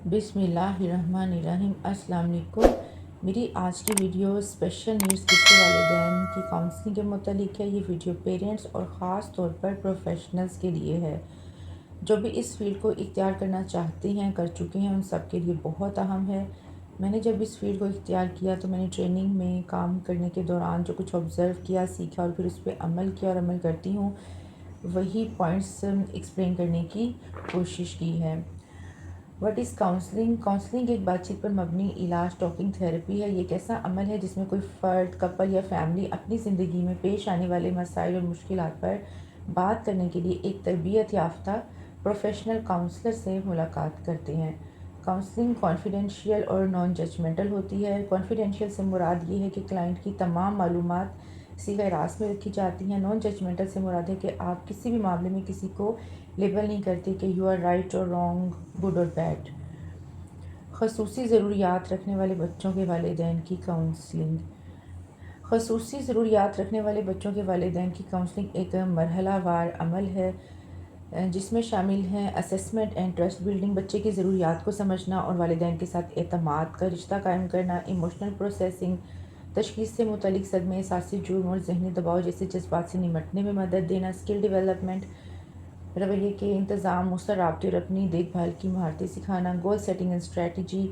بسم اللہ الرحمن الرحیم۔ السلام علیکم۔ میری آج کی ویڈیو اسپیشل نیڈس کے والدین کی کاؤنسلنگ کے متعلق ہے۔ یہ ویڈیو پیرنٹس اور خاص طور پر پروفیشنلز کے لیے ہے جو بھی اس فیلڈ کو اختیار کرنا چاہتے ہیں، کر چکے ہیں، ان سب کے لیے بہت اہم ہے۔ میں نے جب اس فیلڈ کو اختیار کیا تو میں نے ٹریننگ میں کام کرنے کے دوران جو کچھ آبزرو کیا، سیکھا اور پھر اس پہ عمل کیا اور عمل کرتی ہوں، وہی پوائنٹس ایکسپلین کرنے کی کوشش کی ہے۔ What is counselling? کاؤنسلنگ ایک بات چیت پر مبنی علاج ٹاکنگ تھیراپی ہے۔ یہ ایک ایسا عمل ہے جس میں کوئی فرد، کپل یا فیملی اپنی زندگی میں پیش آنے والے مسائل اور مشکلات پر بات کرنے کے لیے ایک تربیت یافتہ پروفیشنل کاؤنسلر سے ملاقات کرتے ہیں۔ کاؤنسلنگ کانفیڈینشیل اور نان ججمنٹل ہوتی ہے۔ کانفیڈینشیل سے مراد یہ ہے کہ کلائنٹ کی تمام معلومات صیغہ راست میں رکھی جاتی ہیں۔ نان ججمنٹل سے مراد ہے کہ آپ کسی بھی معاملے میں کسی کو لیبل نہیں کرتے کہ یو آر رائٹ اور رانگ، گڈ اور بیڈ۔ خصوصی ضروریات رکھنے والے بچوں کے والدین کی کاؤنسلنگ۔ خصوصی ضروریات رکھنے والے بچوں کے والدین کی کاؤنسلنگ ایک مرحلہ وار عمل ہے جس میں شامل ہیں اسیسمنٹ اینڈ ٹرسٹ بلڈنگ، بچے کی ضروریات کو سمجھنا اور والدین کے ساتھ اعتماد کا رشتہ قائم کرنا، ایموشنل پروسیسنگ، تشخیص سے متعلق صدمے، احساسی جرم اور ذہنی دباؤ جیسے جذبات سے نمٹنے میں مدد دینا، اسکل ڈیولپمنٹ، رویے کے انتظام، مؤثر رابطے اور اپنی دیکھ بھال کی مہارتیں سکھانا، گول سیٹنگ اینڈ اسٹریٹجی،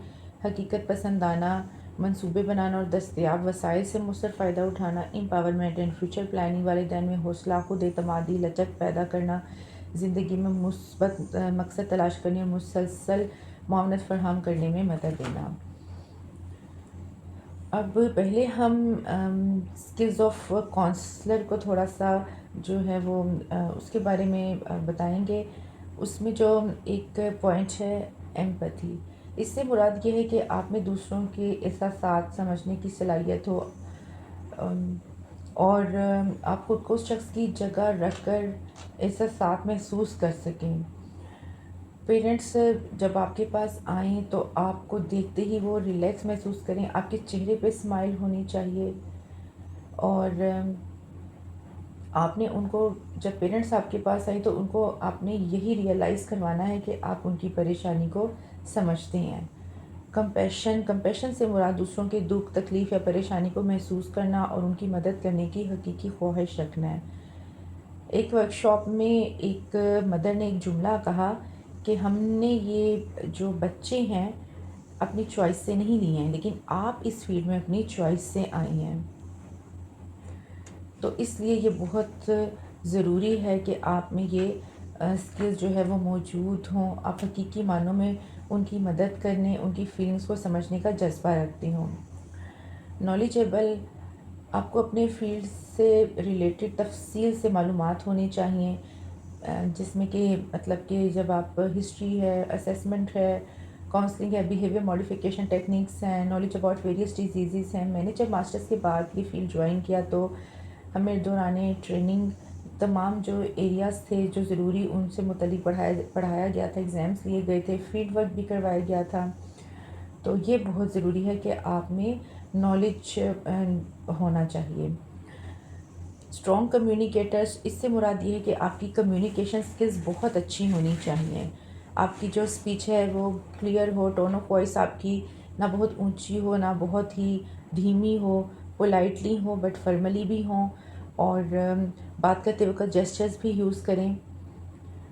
حقیقت پسندانہ منصوبے بنانا اور دستیاب وسائل سے مؤثر فائدہ اٹھانا، امپاورمنٹ اینڈ فیوچر پلاننگ، والدین میں حوصلہ، خود اعتمادی، لچک پیدا کرنا، زندگی میں مثبت مقصد تلاش کرنے اور مسلسل معاونت فراہم کرنے میں مدد دینا۔ اب پہلے ہم اسکلز آف کاؤنسلر کو تھوڑا سا جو ہے وہ اس کے بارے میں بتائیں گے۔ اس میں جو ایک پوائنٹ ہے ایمپتھی، اس سے مراد یہ ہے کہ آپ میں دوسروں کے احساسات سمجھنے کی صلاحیت ہو اور آپ خود کو اس شخص کی جگہ رکھ کر احساسات محسوس کر سکیں۔ پیرنٹس جب آپ کے پاس آئیں تو آپ کو دیکھتے ہی وہ ریلیکس محسوس کریں، آپ کے چہرے پہ اسمائل ہونی چاہیے اور آپ نے ان کو جب پیرنٹس آپ کے پاس آئیں تو ان کو آپ نے یہی ریئلائز کروانا ہے کہ آپ ان کی پریشانی کو سمجھتے ہیں۔ کمپیشن سے مراد دوسروں کے دکھ، تکلیف یا پریشانی کو محسوس کرنا اور ان کی مدد کرنے کی حقیقی خواہش رکھنا ہے۔ ایک ورکشاپ میں ایک مدر نے ایک جملہ کہا کہ ہم نے یہ جو بچے ہیں اپنی چوائس سے نہیں لیے ہیں، لیکن آپ اس فیلڈ میں اپنی چوائس سے آئی ہیں، تو اس لیے یہ بہت ضروری ہے کہ آپ میں یہ اسکلز جو ہے وہ موجود ہوں، آپ حقیقی معنوں میں ان کی مدد کرنے، ان کی فیلنگس کو سمجھنے کا جذبہ رکھتے ہوں۔ نالجیبل، آپ کو اپنے فیلڈ سے ریلیٹڈ تفصیل سے معلومات ہونی چاہیے، جس میں کہ مطلب کہ جب آپ ہسٹری ہے، اسیسمنٹ ہے، کاؤنسلنگ ہے، بیہیویئر موڈیفیکیشن ٹیکنیکس ہیں، نالج اباؤٹ ویریس ڈیزیزز ہیں۔ میں نے جب ماسٹرز کے بعد یہ فیلڈ جوائن کیا تو ہمیں دوران ٹریننگ تمام جو ایریاز تھے جو ضروری ان سے متعلق پڑھایا گیا تھا، ایگزامس لیے گئے تھے، فیلڈ ورک بھی کروایا گیا تھا۔ تو یہ بہت ضروری ہے کہ آپ میں نالج ہونا چاہیے۔ اسٹرانگ کمیونیکیٹرز، اس سے مراد یہ ہے کہ آپ کی کمیونیکیشن سکلز بہت اچھی ہونی چاہیے، آپ کی جو اسپیچ ہے وہ کلیئر ہو، ٹون آف وائس آپ کی نہ بہت اونچی ہو نہ بہت ہی دھیمی ہو، پولائٹلی ہو بٹ فرملی بھی ہوں، اور بات کرتے وقت جیسچرز بھی یوز کریں۔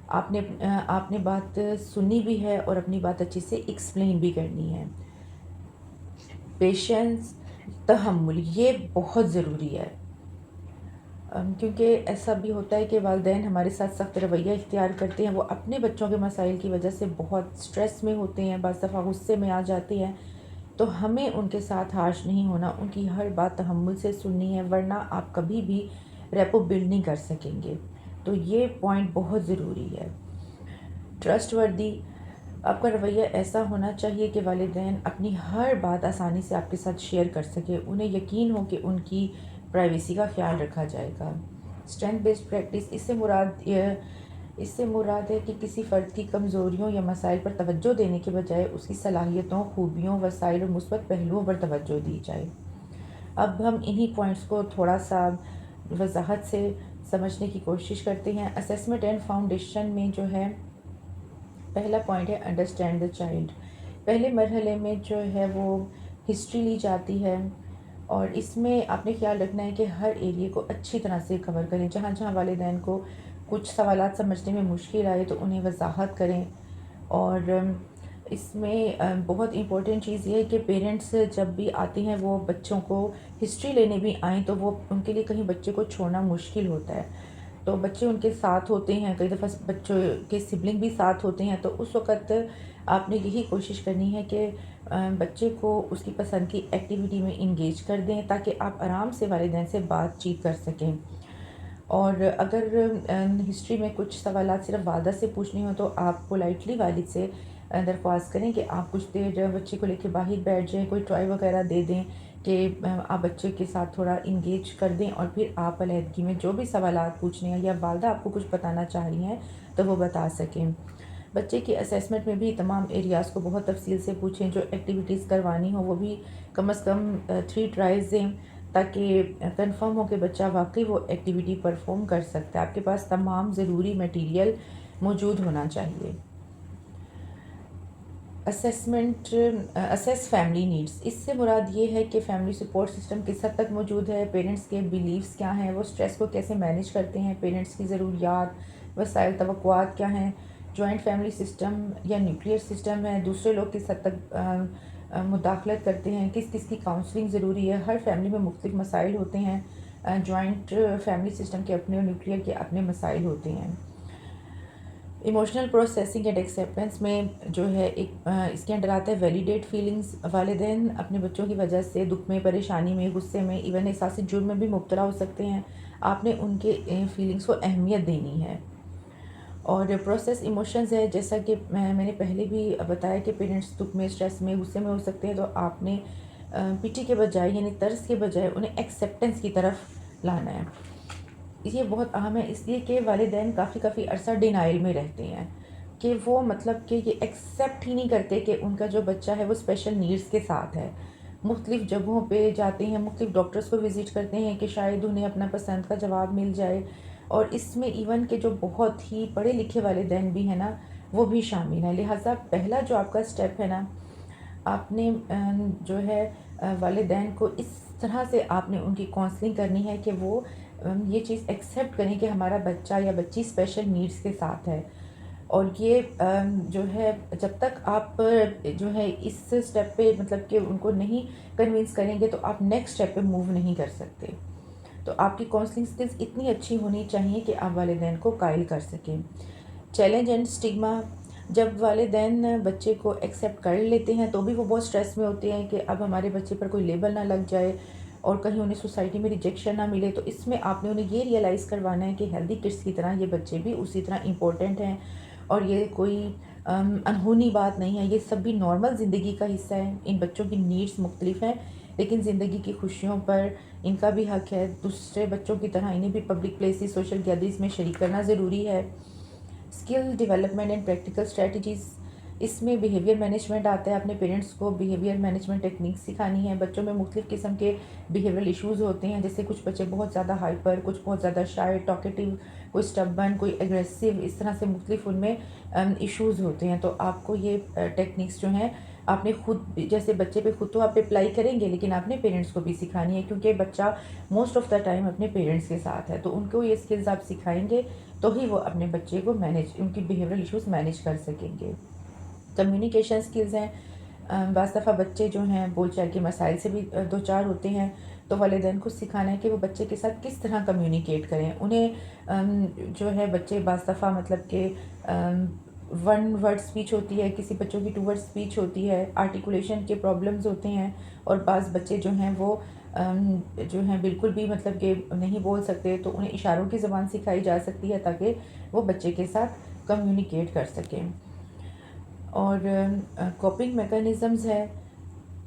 آپ نے بات سنی بھی ہے اور اپنی بات اچھے سے ایکسپلین بھی کرنی ہے۔ پیشنس، تحمل، یہ بہت ضروری ہے، کیونکہ ایسا بھی ہوتا ہے کہ والدین ہمارے ساتھ سخت رویہ اختیار کرتے ہیں، وہ اپنے بچوں کے مسائل کی وجہ سے بہت سٹریس میں ہوتے ہیں، بعض دفعہ غصے میں آ جاتے ہیں، تو ہمیں ان کے ساتھ ہارش نہیں ہونا، ان کی ہر بات تحمل سے سننی ہے، ورنہ آپ کبھی بھی ریپو بلڈ نہیں کر سکیں گے۔ تو یہ پوائنٹ بہت ضروری ہے۔ ٹرسٹ وردی، آپ کا رویہ ایسا ہونا چاہیے کہ والدین اپنی ہر بات آسانی سے آپ کے ساتھ شیئر کر سکے، انہیں یقین ہو کہ ان کی پرائیویسی کا خیال رکھا جائے گا۔ اسٹرینتھ بیسڈ پریکٹس، اس سے مراد ہے کہ کسی فرد کی کمزوریوں یا مسائل پر توجہ دینے کے بجائے اس کی صلاحیتوں، خوبیوں، وسائل اور مثبت پہلوؤں پر توجہ دی جائے۔ اب ہم انہی پوائنٹس کو تھوڑا سا وضاحت سے سمجھنے کی کوشش کرتے ہیں۔ اسیسمنٹ اینڈ فاؤنڈیشن میں جو ہے پہلا پوائنٹ ہے انڈرسٹینڈ دا چائلڈ، پہلے مرحلے میں جو ہے وہ ہسٹری لی جاتی ہے، اور اس میں آپ نے خیال رکھنا ہے کہ ہر ایریے کو اچھی طرح سے کور کریں۔ جہاں جہاں والدین کو کچھ سوالات سمجھنے میں مشکل آئے تو انہیں وضاحت کریں۔ اور اس میں بہت امپورٹنٹ چیز یہ ہے کہ پیرنٹس جب بھی آتے ہیں وہ بچوں کو ہسٹری لینے بھی آئیں تو وہ ان کے لیے کہیں بچے کو چھوڑنا مشکل ہوتا ہے، تو بچے ان کے ساتھ ہوتے ہیں، کئی دفعہ بچوں کے سبلنگ بھی ساتھ ہوتے ہیں، تو اس وقت آپ نے یہی کوشش کرنی ہے کہ بچے کو اس کی پسند کی ایکٹیویٹی میں انگیج کر دیں تاکہ آپ آرام سے والدین سے بات چیت کر سکیں۔ اور اگر ہسٹری میں کچھ سوالات صرف والدہ سے پوچھنے ہوں تو آپ پولائٹلی والد سے درخواست کریں کہ آپ کچھ دیر بچے کو لے کے باہر بیٹھ جائیں، کوئی ٹوائے وغیرہ دے دیں کہ آپ بچے کے ساتھ تھوڑا انگیج کر دیں، اور پھر آپ علیحدگی میں جو بھی سوالات پوچھنے ہیں یا والدہ آپ کو کچھ بتانا چاہ رہی ہیں تو وہ بتا سکیں۔ بچے کی اسیسمنٹ میں بھی تمام ایریاز کو بہت تفصیل سے پوچھیں، جو ایکٹیویٹیز کروانی ہوں وہ بھی کم از کم 3 ٹرائز دیں تاکہ کنفرم ہو کہ بچہ واقعی وہ ایکٹیویٹی پرفارم کر سکتا ہے۔ آپ کے پاس تمام ضروری میٹیریل موجود ہونا چاہیے۔ اسیس فیملی نیڈس، اس سے مراد یہ ہے کہ فیملی سپورٹ سسٹم کس حد تک موجود ہے، پیرنٹس کے بیلیفز کیا ہیں، وہ سٹریس کو کیسے مینیج کرتے ہیں، پیرنٹس کی ضروریات، وسائل، توقعات کیا ہیں، جوائنٹ فیملی سسٹم یا نیوکلیئر سسٹم ہے، دوسرے لوگ کس حد تک مداخلت کرتے ہیں، کس کس کی کاؤنسلنگ ضروری ہے۔ ہر فیملی میں مختلف مسائل ہوتے ہیں، جوائنٹ فیملی سسٹم کے اپنے اور نیوکلیئر کے اپنے مسائل ہوتے ہیں۔ ایموشنل پروسیسنگ اینڈ ایکسیپٹنس میں جو ہے ایک اس کے اندر آتا ہے ویلیڈیٹ فیلنگز۔ والدین اپنے بچوں کی وجہ سے دکھ میں، پریشانی میں، غصے میں، ایون احساس جرم میں بھی مبتلا ہو سکتے ہیں۔ آپ نے ان کے فیلنگز کو اہمیت دینی ہے۔ اور پروسیس ایموشنز ہے، جیسا کہ میں نے پہلے بھی بتایا کہ پیرنٹس دکھ میں، اسٹریس میں، غصے میں ہو سکتے ہیں، تو آپ نے پٹی کے بجائے یعنی طرز کے بجائے انہیں ایکسیپٹنس کی طرف لانا ہے۔ یہ بہت اہم ہے اس لیے کہ والدین کافی عرصہ ڈینائل میں رہتے ہیں کہ وہ مطلب کہ یہ ایکسیپٹ ہی نہیں کرتے کہ ان کا جو بچہ ہے وہ اسپیشل نیڈز کے ساتھ ہے۔ مختلف جگہوں پہ جاتے ہیں، مختلف ڈاکٹرز کو وزٹ کرتے ہیں کہ شاید انہیں اپنا پسند کا جواب مل جائے، اور اس میں ایون کہ جو بہت ہی پڑھے لکھے والدین بھی ہیں نا وہ بھی شامل ہیں۔ لہٰذا پہلا جو آپ کا سٹیپ ہے نا، آپ نے جو ہے والدین کو اس طرح سے آپ نے ان کی کاؤنسلنگ کرنی ہے کہ وہ یہ چیز ایکسیپٹ کریں کہ ہمارا بچہ یا بچی اسپیشل نیڈز کے ساتھ ہے۔ اور یہ جو ہے جب تک آپ جو ہے اس سٹیپ پہ مطلب کہ ان کو نہیں کنونس کریں گے تو آپ نیکسٹ سٹیپ پہ موو نہیں کر سکتے۔ تو آپ کی کاؤنسلنگ سکلز اتنی اچھی ہونی چاہیے کہ آپ والدین کو قائل کر سکیں۔ چیلنج اینڈ سٹگما، جب والدین بچے کو ایکسیپٹ کر لیتے ہیں تو بھی وہ بہت سٹریس میں ہوتے ہیں کہ اب ہمارے بچے پر کوئی لیبل نہ لگ جائے اور کہیں انہیں سوسائٹی میں ریجیکشن نہ ملے، تو اس میں آپ نے انہیں یہ ریئلائز کروانا ہے کہ ہیلدی کڈس کی طرح یہ بچے بھی اسی طرح امپورٹنٹ ہیں، اور یہ کوئی انہونی بات نہیں ہے، یہ سب بھی نارمل زندگی کا حصہ ہے۔ ان بچوں کی نیڈز مختلف ہیں لیکن زندگی کی خوشیوں پر ان کا بھی حق ہے۔ دوسرے بچوں کی طرح انہیں بھی پبلک پلیسز، سوشل گیدرنگز میں شریک کرنا ضروری ہے۔ Skill development and practical strategies, اس میں بیہیویئر مینجمنٹ آتا ہے۔ اپنے پیرنٹس کو بیہیویئر مینجمنٹ ٹیکنیک سکھانی ہے۔ بچوں میں مختلف قسم کے بیہیویئرل ایشوز ہوتے ہیں، جیسے کچھ بچے بہت زیادہ ہائپر، کچھ بہت زیادہ شائے، ٹاکیٹیو، کوئی اسٹبن، کوئی ایگریسو، اس طرح سے مختلف ان میں ایشوز ہوتے ہیں۔ تو آپ کو یہ ٹیکنیکس جو ہیں آپ نے خود، جیسے بچے پہ خود تو آپ اپلائی کریں گے لیکن آپ نے پیرنٹس کو بھی سکھانی ہے، کیونکہ بچہ موسٹ آف دا ٹائم اپنے پیرنٹس کے ساتھ ہے، تو ان کو یہ اسکلز آپ سکھائیں گے تو ہی وہ اپنے بچے کو ان کی بیہیویئرل ایشوز مینیج کر سکیں گے۔ کمیونیکیشن سکلز ہیں، بعض دفعہ بچے جو ہیں بول چال کے مسائل سے بھی دو چار ہوتے ہیں، تو والدین کو سکھانا ہے کہ وہ بچے کے ساتھ کس طرح کمیونیکیٹ کریں۔ انہیں جو ہے بچے بعض دفعہ مطلب کہ ون ورڈ سپیچ ہوتی ہے، کسی بچوں کی 2 ورڈ سپیچ ہوتی ہے، آرٹیکولیشن کے پرابلمز ہوتے ہیں، اور بعض بچے جو ہیں وہ جو ہیں بالکل بھی مطلب کہ نہیں بول سکتے، تو انہیں اشاروں کی زبان سکھائی جا سکتی ہے تاکہ وہ بچے کے ساتھ کمیونیکیٹ کر سکیں۔ اور کوپنگ میکانزمز ہے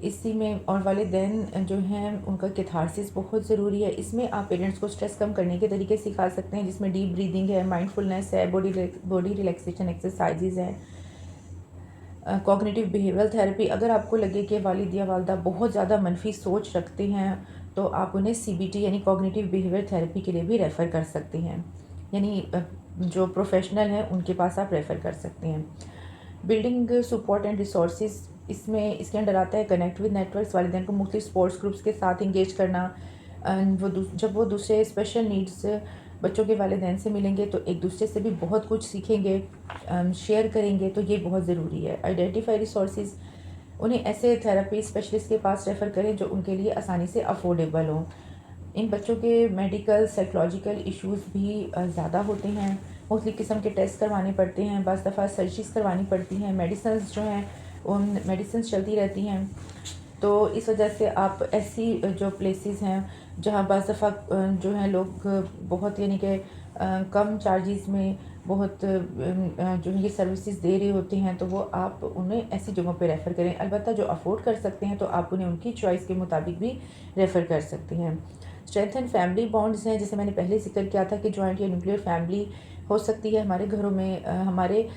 اسی میں، اور والدین جو ہیں ان کا کیتھارسس بہت ضروری ہے۔ اس میں آپ پیرنٹس کو سٹریس کم کرنے کے طریقے سکھا سکتے ہیں، جس میں ڈیپ بریدنگ ہے، مائنڈ فلنس ہے، باڈی ریلیکسیشن ایکسرسائزز ہیں، کوگنیٹیو بیہیورل تھیراپی۔ اگر آپ کو لگے کہ والد یا والدہ بہت زیادہ منفی سوچ رکھتے ہیں تو آپ انہیں CBT یعنی کوگنیٹیو بیہیویئر تھیراپی کے لیے بھی ریفر کر سکتے ہیں، یعنی جو پروفیشنل ہیں ان کے پاس آپ ریفر کر سکتے ہیں۔ بلڈنگ سپورٹ اینڈ ریسورسز، اس میں اس کے انڈر آتا ہے کنیکٹ ود نیٹورکس، والدین کو مختلف اسپورٹس گروپس کے ساتھ انگیج کرنا. جب وہ دوسرے اسپیشل نیڈس بچوں کے والدین سے ملیں گے تو ایک دوسرے سے بھی بہت کچھ سیکھیں گے، شیئر کریں گے، تو یہ بہت ضروری ہے. آئیڈینٹیفائی ریسورسز، انہیں ایسے تھراپی اسپیشلسٹ کے پاس ریفر کریں جو ان کے لیے آسانی سے افورڈیبل ہوں. ان بچوں کے میڈیکل سائیکولوجیکل ایشوز بھی زیادہ ہوتے ہیں، مختلف قسم کے ٹیسٹ کروانے پڑتے ہیں، بعض دفعہ سرجریز کروانی پڑتی ہیں، میڈیسنز جو ہیں ان میڈیسنز چلتی رہتی ہیں. تو اس وجہ سے آپ ایسی جو پلیسز ہیں جہاں بعض دفعہ جو ہیں لوگ بہت یعنی کہ کم چارجز میں بہت جو ہے یہ سروسز دے رہے ہوتے ہیں، تو وہ آپ انہیں ایسی جگہوں پہ ریفر کریں. البتہ جو افورڈ کر سکتے ہیں تو آپ انہیں ان کی چوائس کے مطابق بھی ریفر کر سکتے ہیں. اسٹرینتھن فیملی بانڈز ہیں، جیسے میں نے پہلے ذکر کیا تھا کہ جوائنٹ یا نیوکلیئر فیملی ہو سکتی ہے. ہمارے گھروں میں ہمارے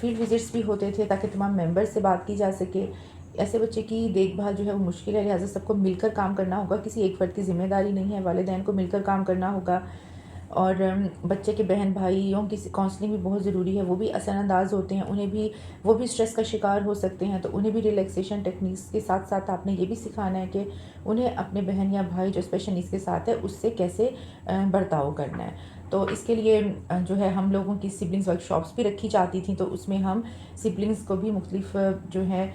فیلڈ وزٹس بھی ہوتے تھے تاکہ تمام ممبر سے بات کی جا سکے. ایسے بچے کی دیکھ بھال جو ہے وہ مشکل ہے، لہٰذا سب کو مل کر کام کرنا ہوگا، کسی ایک فرد کی ذمہ داری نہیں ہے، والدین کو مل کر کام کرنا ہوگا. اور بچے کے بہن بھائیوں کی کاؤنسلنگ بھی بہت ضروری ہے، وہ بھی اثر انداز ہوتے ہیں، انہیں بھی وہ بھی اسٹریس کا شکار ہو سکتے ہیں، تو انہیں بھی ریلیکسیشن ٹیکنیکس کے ساتھ ساتھ آپ نے یہ بھی سکھانا ہے کہ انہیں اپنے بہن یا بھائی جو اسپیشل نیڈس کے ساتھ ہے اس سے کیسے برتاؤ کرنا ہے. تو اس کے لیے جو ہے ہم لوگوں کی سبلنگز ورک شاپس بھی رکھی جاتی تھیں، تو اس میں ہم سبلنگز کو بھی مختلف جو ہے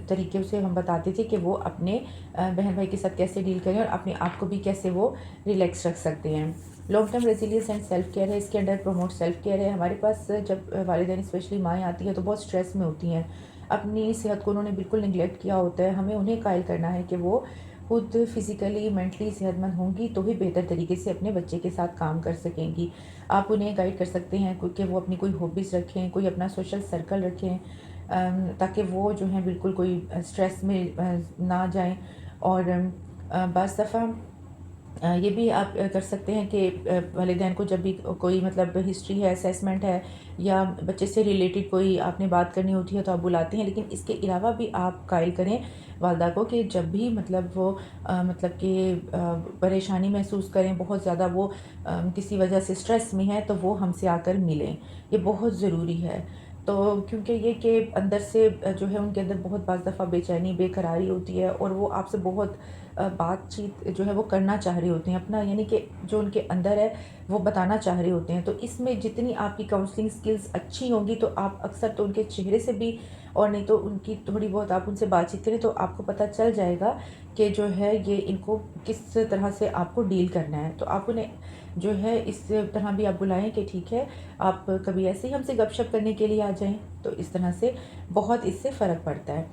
طریقے سے ہم بتاتے تھے کہ وہ اپنے بہن بھائی کے ساتھ کیسے ڈیل کریں اور اپنے آپ کو بھی کیسے وہ ریلیکس رکھ سکتے ہیں. Long term resilience and self care ہے، اس کے انڈر پروموٹ سیلف کیئر ہے. ہمارے پاس جب والدین اسپیشلی مائیں آتی ہیں تو بہت اسٹریس میں ہوتی ہیں، اپنی صحت کو انہوں نے بالکل نگلیکٹ کیا ہوتا ہے. ہمیں انہیں قائل کرنا ہے کہ وہ خود فزیکلی مینٹلی صحت مند ہوں گی تو ہی بہتر طریقے سے اپنے بچے کے ساتھ کام کر سکیں گی. آپ انہیں گائیڈ کر سکتے ہیں کہ وہ اپنی کوئی ہابیز رکھیں، کوئی اپنا سوشل سرکل رکھیں تاکہ وہ جو ہیں بالکل کوئی اسٹریس میں نہ جائیں. اور بعض دفعہ یہ بھی آپ کر سکتے ہیں کہ والدین کو جب بھی کوئی مطلب ہسٹری ہے، اسیسمنٹ ہے یا بچے سے ریلیٹڈ کوئی آپ نے بات کرنی ہوتی ہے تو آپ بلاتے ہیں، لیکن اس کے علاوہ بھی آپ قائل کریں والدہ کو کہ جب بھی مطلب وہ مطلب کہ پریشانی محسوس کریں، بہت زیادہ وہ کسی وجہ سے اسٹریس میں ہے تو وہ ہم سے آ کر ملیں. یہ بہت ضروری ہے. تو کیونکہ یہ کہ اندر سے جو ہے ان کے اندر بہت بعض دفعہ بے چینی بے قراری ہوتی ہے اور وہ آپ سے بہت بات چیت جو ہے وہ کرنا چاہ رہے ہوتے ہیں، اپنا یعنی کہ جو ان کے اندر ہے وہ بتانا چاہ رہے ہوتے ہیں. تو اس میں جتنی آپ کی کاؤنسلنگ سکلز اچھی ہوں گی تو آپ اکثر تو ان کے چہرے سے بھی اور نہیں تو ان کی تھوڑی بہت آپ ان سے بات چیت کریں تو آپ کو پتہ چل جائے گا کہ جو ہے یہ ان کو کس طرح سے آپ کو ڈیل کرنا ہے. تو آپ انہیں جو ہے اس طرح بھی آپ بلائیں کہ ٹھیک ہے آپ کبھی ایسے ہی ہم سے گپ شپ کرنے کے لیے آ جائیں، تو اس طرح سے بہت اس سے فرق پڑتا ہے.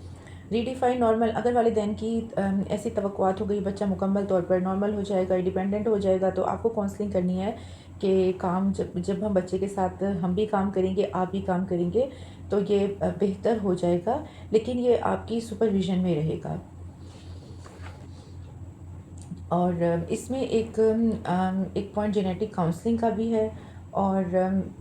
ریڈیفائن نارمل، اگر والدین کی ایسی توقعات ہو گئی بچہ مکمل طور پر نارمل ہو جائے گا، انڈیپینڈنٹ ہو جائے گا، تو آپ کو کاؤنسلنگ کرنی ہے کہ کام جب ہم بچے کے ساتھ ہم بھی کام کریں گے، آپ بھی کام کریں گے تو یہ بہتر ہو جائے گا، لیکن یہ آپ کی سپرویژن میں رہے گا. اور اس میں ایک پوائنٹ جینیٹک کاؤنسلنگ کا بھی ہے. اور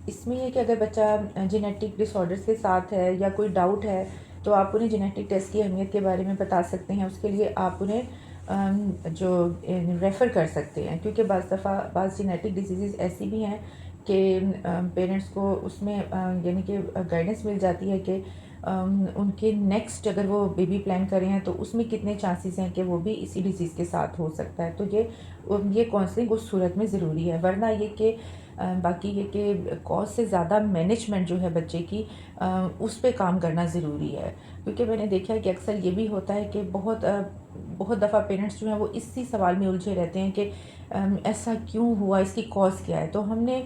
اس میں یہ کہ اگر بچہ جینیٹک ڈس آرڈرس کے ساتھ ہے یا کوئی ڈاؤٹ ہے تو آپ انہیں جینیٹک ٹیسٹ کی اہمیت کے بارے میں بتا سکتے ہیں. اس کے لیے آپ انہیں جو ریفر کر سکتے ہیں، کیونکہ بعض دفعہ بعض جینیٹک ڈیزیزز ایسی بھی ہیں کہ پیرنٹس کو اس میں یعنی کہ گائیڈنس مل جاتی ہے کہ ان کے نیکسٹ اگر وہ بیبی پلان کر رہے ہیں تو اس میں کتنے چانسز ہیں کہ وہ بھی اسی ڈیزیز کے ساتھ ہو سکتا ہے. تو یہ کاؤنسلنگ اس صورت میں ضروری ہے. ورنہ یہ کہ باقی یہ کہ کاز سے زیادہ مینجمنٹ جو ہے بچے کی اس پہ کام کرنا ضروری ہے. کیونکہ میں نے دیکھا ہے کہ اکثر یہ بھی ہوتا ہے کہ بہت دفعہ پیرنٹس جو ہیں وہ اسی سوال میں الجھے رہتے ہیں کہ ایسا کیوں ہوا، اس کی کاز کیا ہے. تو ہم نے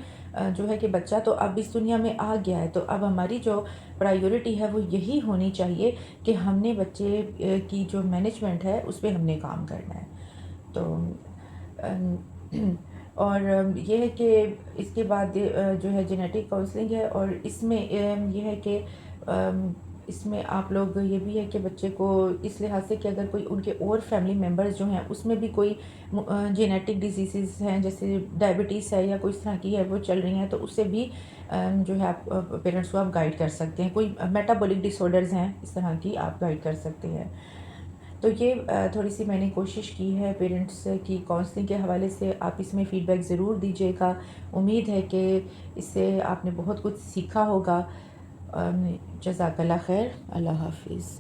جو ہے کہ بچہ تو اب اس دنیا میں آ گیا ہے تو اب ہماری جو پرائیورٹی ہے وہ یہی ہونی چاہیے کہ ہم نے بچے کی جو مینجمنٹ ہے اس پہ ہم نے کام کرنا ہے. تو اور یہ ہے کہ اس کے بعد جو ہے جینیٹک کاؤنسلنگ ہے، اور اس میں یہ ہے کہ اس میں آپ لوگ یہ بھی ہے کہ بچے کو اس لحاظ سے کہ اگر کوئی ان کے اور فیملی ممبرز جو ہیں اس میں بھی کوئی جینیٹک ڈیزیزز ہیں جیسے ڈائبٹیز ہے یا کوئی اس طرح کی ہے وہ چل رہی ہیں تو اس سے بھی جو ہے آپ پیرنٹس کو آپ گائیڈ کر سکتے ہیں. کوئی میٹابولک ڈس آرڈرز ہیں اس طرح کی آپ گائیڈ کر سکتے ہیں. تو یہ تھوڑی سی میں نے کوشش کی ہے پیرنٹس کی کاؤنسلنگ کے حوالے سے. آپ اس میں فیڈ بیک ضرور دیجیے گا. امید ہے کہ اس سے آپ نے بہت کچھ سیکھا ہوگا. جزاک اللہ خیر. اللہ حافظ.